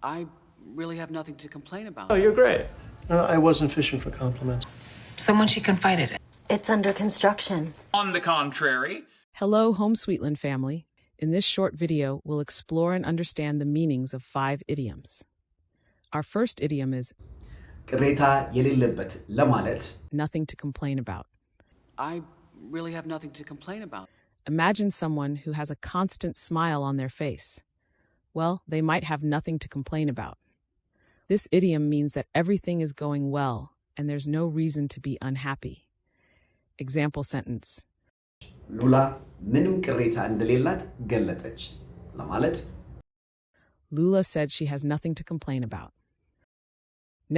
I really have nothing to complain about. Oh, you're great. I wasn't fishing for compliments. Someone she confided in. It's under construction. On the contrary. Hello, Homesweetland family. In this short video, we'll explore and understand the meanings of 5 idioms. Our first idiom is ቅሬታ የሌለበት ለማለት nothing to complain about. I really have nothing to complain about. Imagine someone who has a constant smile on their face. Well, they might have nothing to complain about. This idiom means that everything is going well and there's no reason to be unhappy. Example sentence. ሉላ ምንም ቅሬታ እንደሌላት ገለጸች ለማለት Lula said she has nothing to complain about.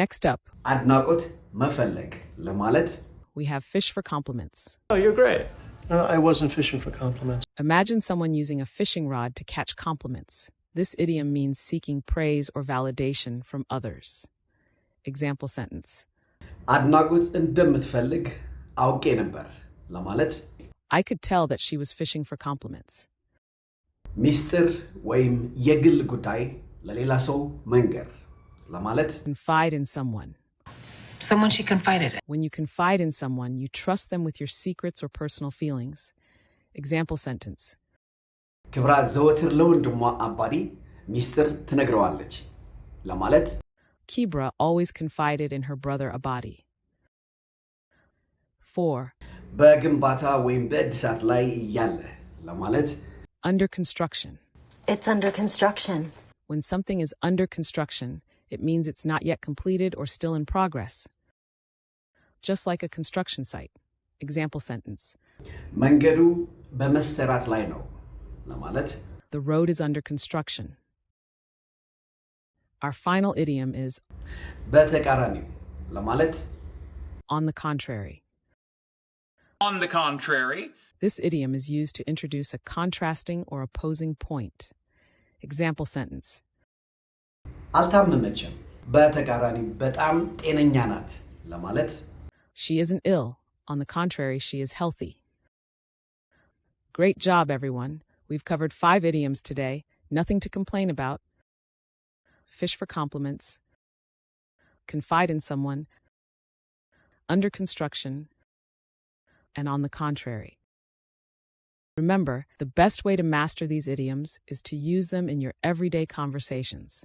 Next up, አድናቆት መፈለግ ለማለት we have fish for compliments. Oh, you're great. I wasn't fishing for compliments. Imagine someone using a fishing rod to catch compliments. This idiom means seeking praise or validation from others. Example sentence. አድናቆት እንደምትፈልግ አውቄ ነበር ለማለት I could tell that she was fishing for compliments. ሚስጥር ወይም የግል ጉዳይ ለሌላ ሰው መንገር ለማለት Confide in someone. Someone she confided in. When you confide in someone, you trust them with your secrets or personal feelings. Example sentence. ክብራ ዘወትር ለወንድሟ አባዲ ሚስጥር ትነግረዋለች ለማለት Kibra always confided in her brother Abadi. 4. በግንባታ ወይም በእድሳት ላይ ያለ ለማለት Under construction. It's under construction. When something is under construction, it means it's not yet completed or still in progress. Just like a construction site. Example sentence. መንገዱ በመሰራት ላይ ነው ለማለት The road is under construction. Our final idiom is በተቃራኒው ለማለት on the contrary. On the contrary. This idiom is used to introduce a contrasting or opposing point. Example sentence. አልታመመችም በተቃራኒ በጣም ጤነኛ ናት ለማለት She isn't ill. On the contrary, she is healthy. Great job, everyone. We've covered 5 idioms today. Nothing to complain about. Fish for compliments. Confide in someone. Under construction. And on the contrary. Remember, the best way to master these idioms is to use them in your everyday conversations.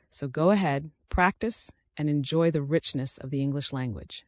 So go ahead, practice, and enjoy the richness of the English language.